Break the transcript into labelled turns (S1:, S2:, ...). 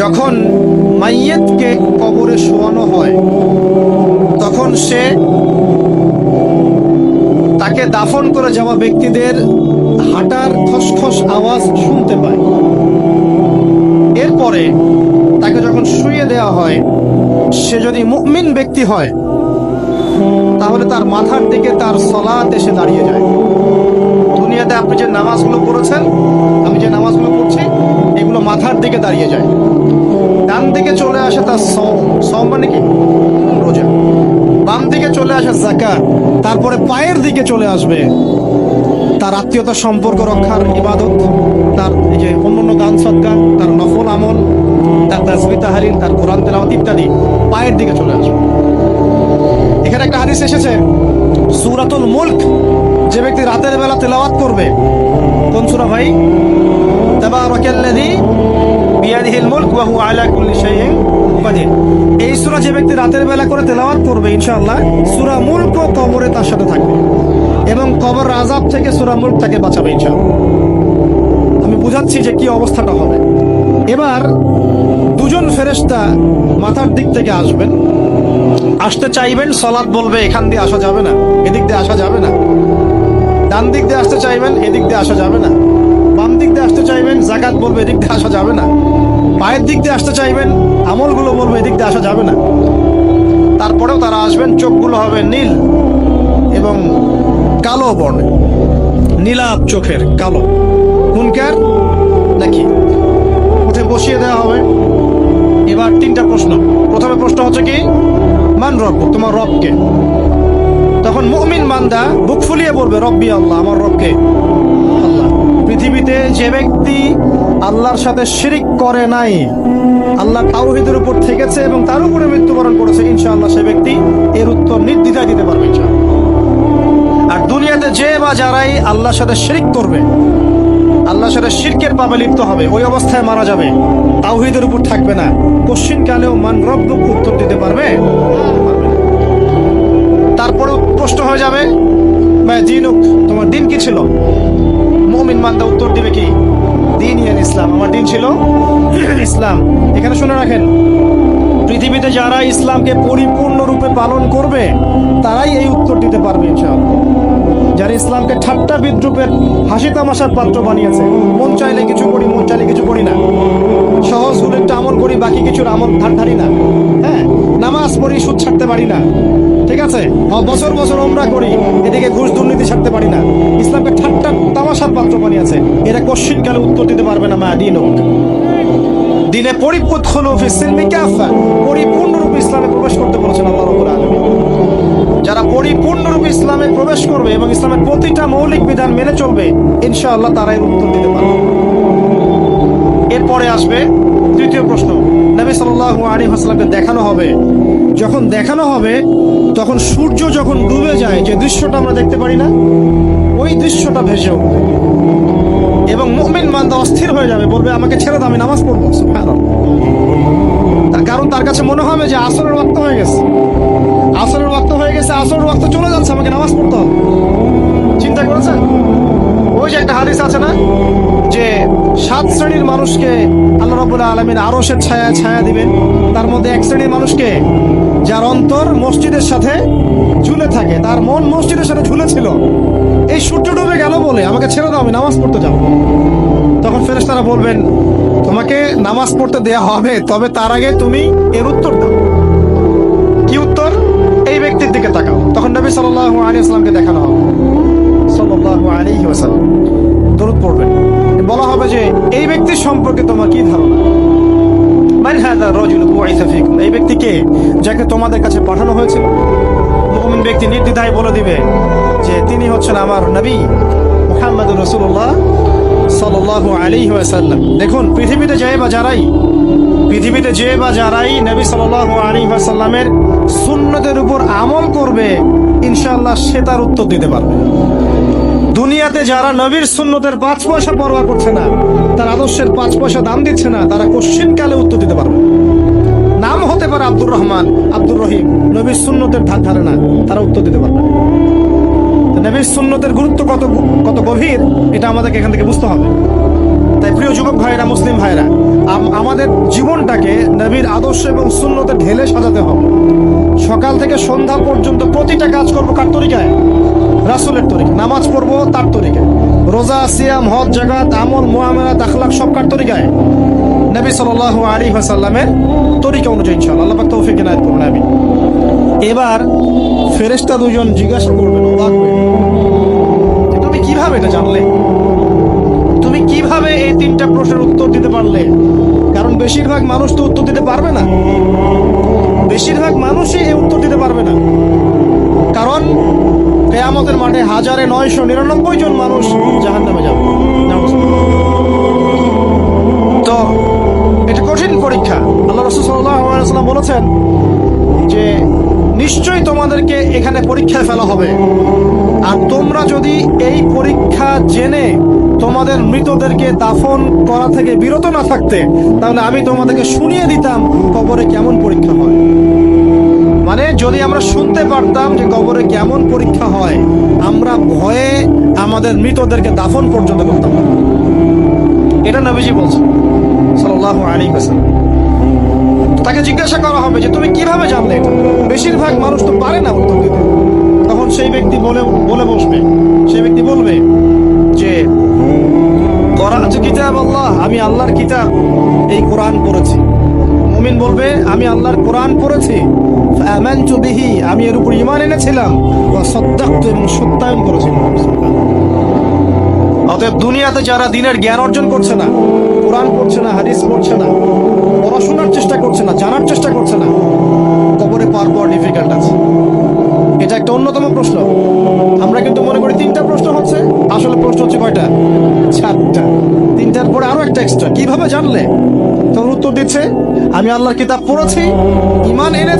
S1: যখন মাইয়েতকে কবরে শোয়ানো হয় তখন সে তাকে দাফন করে যাওয়া ব্যক্তিদের হাঁটার খসখস আওয়াজ শুনতে পায়। এরপরে তাকে যখন শুইয়ে দেওয়া হয়, সে যদি মুমিন ব্যক্তি হয় তাহলে তার মাথার দিকে তার সলাত এসে দাঁড়িয়ে যায়। দুনিয়াতে আপনি যে নামাজগুলো পড়েছেন, আমি যে নামাজগুলো পড়ছি, এগুলো মাথার দিকে দাঁড়িয়ে যায়। ডান দিকে চলে আসে তার সওম মানে কি? রোজা। বাম দিকে চলে আসে যাকাত। তারপরে পায়ের দিকে চলে আসবে তার আত্মীয়তার সম্পর্ক রক্ষার ইবাদত, তার এই যে অন্যান্য দান সদকা, তার নফল আমল, তার তাসবিহ তাহলিল, তার কোরআন তেলাওয়াত ইত্যাদি পায়ের দিকে চলে আসবে। এখানে একটা হাদিস এসেছে, সূরাতুল মুলক যে ব্যক্তি রাতের বেলা তেলাওয়াত করবে, কোন সূরা ভাই? তাবারাকাল্লাযী বিয়াদিহিল মুলক ওয়া হুয়া আলা কুল্লি শাইইন কাদির। এই সূরা যে ব্যক্তি রাতের বেলা করে তেলাওয়াত করবে, ইনশাআল্লাহ সূরা মুলক কবরে তার সাথে থাকবে এবং কবর আযাব থেকে সূরা মুলক তাকে বাঁচাবে ইনশাআল্লাহ। আমি বুঝাচ্ছি যে কি অবস্থাটা হবে। এবার দুজন ফেরেশতা মাথার দিক থেকে আসবেন, আসতে চাইবেন, সালাত বলবে এখান দিয়ে আসা যাবে না, এদিক দিয়ে আসা যাবে না। ডান দিক দিয়ে আসতে চাইবেন, এদিক দিয়ে আসা যাবে না। বাম দিক দিয়ে আসতে চাইবেন, যাকাত বলবে এদিক দিয়ে আসা যাবে না। পায়ের দিক দিয়ে আসতে চাইবেন, আমলগুলো বলবে এদিক দিয়ে আসা যাবে না। তারপরেও তারা আসবেন, চোখগুলো হবে নীল এবং কালো বর্ণে, নীলাভ চোখের, কালো। মুনকার নাকি কোথায় বসিয়ে দেওয়া হবে। এবার তিনটা প্রশ্ন। প্রথমে প্রশ্ন হচ্ছে কি, মান রব, তোমার রবকে? তখন মুমিন বান্দা বুক ফুলিয়ে বলবে রব্বি আল্লাহ, আমার রবকে আল্লাহ। পৃথিবীতে যে ব্যক্তি আল্লাহর সাথে শিরিক করে নাই, আল্লাহ তাওহীদের উপর থেকেছে এবং তার উপরে মৃত্যুবরণ করেছে, ইনশাআল্লাহ সে ব্যক্তি এর উত্তর নির্দ্বিধায় দিতে পারবে ইনশাআল্লাহ। আর দুনিয়াতে যে বা যারাই আল্লাহর সাথে শিরিক করবে, আল্লাহর সাথে শিরকের পাপে লিপ্ত হবে, ওই অবস্থায় মারা যাবে, তাওহীদের উপর থাকবে না, কোশ্চিন কালেও মান রব্বুক উত্তর দিতে পারবে। তারপরে প্রশ্ন হয়ে যাবে মা দীনুক, তোমার দিন কি ছিল? মুমিন বান্দা উত্তর দিবে কি? দিন ইয়াল ইসলাম, আমার দিন ছিল ইসলাম। এখানে শুনে রাখেন, পৃথিবীতে যারা ইসলামকে পরিপূর্ণরূপে পালন করবে তারাই এই উত্তর দিতে পারবে ইনশাআল্লাহ। যারা ইসলামকে ঠাট্টা বিদ্রুপের হাসি তামাশার পাত্র বানিয়েছে, মন চাইলে কিছু করি, মন চাইলে কিছু করি না, সহজ হলে একটা আমল করি, বাকি কিছুর আমল ধারি না, হ্যাঁ, নামাজ পড়ি, সুদ ছাড়তে পারি না, ঠিক আছে, বছর বছর ওমরা করি, এদিকে ঘুষ দুর্নীতি ছাড়তে পারি না, ইসলামকে ঠাট্টা তামাশার পাত্র বানিয়েছে, এরা কোশ্চিন কালে উত্তর দিতে পারবে না মা দীনুক। দিনে পরিপূর্ণরূপে ইসলামে প্রবেশ করতে বলেছেন আল্লাহ রাব্বুল আলামিন। যারা পরিপূর্ণরূপে ইসলামে প্রবেশ করবে এবং ইসলামের প্রতিটা মৌলিক বিধান মেনে চলবে, ইনশাআল্লাহ তারাই উত্তর দিতে পারবে। এরপরে আসবে তৃতীয় প্রশ্ন। নবী সাল্লাল্লাহু আলাইহি ওয়াসাল্লামকে দেখানো হবে, যখন দেখানো হবে তখন সূর্য যখন ডুবে যায়, যে দৃশ্যটা আমরা দেখতে পারি না, ওই দৃশ্যটা ভেসে উঠবে এবং মুমিন বান্দা অস্থির হয়ে যাবে, বলবে আমাকে ছেড়ে দাও, আমি নামাজ পড়বো। সুবহানাল্লাহ। তার কারণ তার কাছে মনে হবে যে আসরের ওয়াক্ত হয়ে গেছে, আসরের ওয়াক্ত হয়ে গেছে, আসরের ওয়াক্ত চলে যাচ্ছে, আমাকে নামাজ পড়তে হবে। চিন্তা করেছেন? ওই যে একটা হাদিস আছে না, যে 7 শ্রেণীর মানুষকে আল্লাহ রাব্বুল আলামিন আরশের ছায়া দিবেন, তার মধ্যে এক শ্রেণীর মানুষকে যার অন্তর মসজিদের সাথে ঝুলে থাকে, তার মন মসজিদের সাথে ঝুলে ছিল, এই সূর্য ডুবে গেল বলে আমাকে ছেড়ে দাও, আমি নামাজ পড়তে যাব। তখন ফেরেশতারা বলবেন তোমাকে নামাজ পড়তে দেয়া হবে, তবে তার আগে তুমি এর উত্তর দাও। কি উত্তর? এই ব্যক্তির দিকে তাকাও। তখন নবী সাল্লাল্লাহু আলাইহি ওয়াসাল্লামকে দেখানো হবে, সাল্লাল্লাহু আলাইহি ওয়াসাল্লাম দরুদ পড়বেন, বলা হবে যে এই ব্যক্তির সম্পর্কে তোমার কি ধারণা? মান হাযা রাজুলু বুইসা ফীকুম, এই ব্যক্তি কে যাকে তোমাদের কাছে পাঠানো হয়েছিল? মুমিন ব্যক্তি নির্দ্বিধায় বলে দিবে যে তিনি হচ্ছেন আমার নবী মুহাম্মদুর রাসূলুল্লাহ সাল্লাল্লাহু আলাইহি ওয়াসাল্লাম। দেখুন, পৃথিবীতে যে বা যারাই নবী সাল্লাল্লাহু আলাইহি ওয়াসাল্লামের সুন্নতের উপর আমল করবে, ইনশাআল্লাহ সে তার উত্তর দিতে পারবে। দুনিয়াতে যারা নবীর সুন্নতের 5 পয়সা পরোয়া করছে না, তার আদর্শের 5 পয়সা দাম দিচ্ছে না, তারা কোশ্চিন কালে উত্তর দিতে পারবে। নাম হতে পারে আব্দুর রহমান, আব্দুর রহিম, নবীর সুন্নতের ধার ধারে না, তারা উত্তর দিতে পারবে। নবীর সুন্নতের গুরুত্ব কত গভীর, এটা আমাদেরকে এখান থেকে বুঝতে হবে। তাই প্রিয় যুবক ভাইরা, মুসলিম ভাইরা, আমাদের জীবনটাকে নবীর আদর্শ এবং সুন্নতে ঢেলে সাজাতে হবে। সকাল থেকে সন্ধ্যা পর্যন্ত প্রতিটা কাজ করবো কার তরিকায়? রাসূলের তরিকা। নামাজ পড়বো তার তরিকায়, রোজা, সিয়াম, হজ, জাকাত, আমল, মুআমালাত, আখলাক সব কার তরিকায়? নবী সাল্লাল্লাহু আলাইহি ওয়াসাল্লামের তরিকা অনুযায়ী ইনশাআল্লাহ। আল্লাহ পাক তৌফিক ইনায়াত করুন, আমিন। এবার ফেরেশতা দুজন জিজ্ঞাসা করবেন, অবাক হয়ে, তুমি কিভাবে এটা জানলে? তুমি কিভাবে এই তিনটা প্রশ্নের উত্তর দিতে পারলে? কারণ বেশিরভাগ মানুষ তো উত্তর দিতে পারবে না, বেশিরভাগ মানুষই এই উত্তর দিতে পারবে না। কারণ কিয়ামতের মাঠে 1999 জন মানুষ জাহান্নামে যাবে। তো এটা কঠিন পরীক্ষা। আল্লাহ রাসূল সাল্লাল্লাহু আলাইহি ওয়াসাল্লাম বলেছেন যে নিশ্চয়ই তোমাদেরকে এখানে পরীক্ষায় ফেলা হবে, আর তোমরা যদি এই পরীক্ষা জেনে তোমাদের মৃতদেরকে দাফন করা থেকে বিরত না থাকতে, তাহলে আমি তোমাদেরকে শুনিয়ে দিতাম কবরে কেমন পরীক্ষা হয়। মানে যদি আমরা শুনতে পারতাম যে কবরে কেমন পরীক্ষা হয়, আমরা ভয়ে আমাদের মৃতদেরকে দাফন পর্যন্ত করতাম না। এটা নবীজি বলছেন সাল্লাল্লাহু আলাইহি ওয়াসাল্লাম। তাকে জিজ্ঞাসা করা হবে যে তুমি কিভাবে জানলে এটা? বেশিরভাগ মানুষ তো পারে না উত্তর দিতে। তখন সেই ব্যক্তি বলে বসবে, সেই ব্যক্তি বলবে যে করা'তু কিতাব আল্লাহ, আমি আল্লাহর কিতাব এই কোরআন পড়েছি। মুমিন বলবে আমি আল্লাহর কোরআন পড়েছি, ফাআমানতু বিহি, আমি এর উপর ঈমান এনেছিলাম, ওয়া সাদ্দাকতু, এবং সত্যায়ন করেছিলাম। অতএব দুনিয়াতে যারা দ্বীনের জ্ঞান অর্জন করছে না, কোরআন পড়ছে না, হাদিস পড়ছে না, পড়াশোনার চেষ্টা করছে না, জানার চেষ্টা করছে না, কবরে পার পাওয়া ডিফিকাল্ট আছে। এটা একটা অন্যতম প্রশ্ন। আমরা কিন্তু মনে করি তিনটা প্রশ্ন হচ্ছে, আসলে প্রশ্ন হচ্ছে কয়টা? 4টা। তিনটার পরে আরো একটা এক্সট্রা। কিভাবে জানলে? তখন উত্তর দিচ্ছে আমি আল্লাহর কিতাব পড়েছি, ঈমান এনেছি।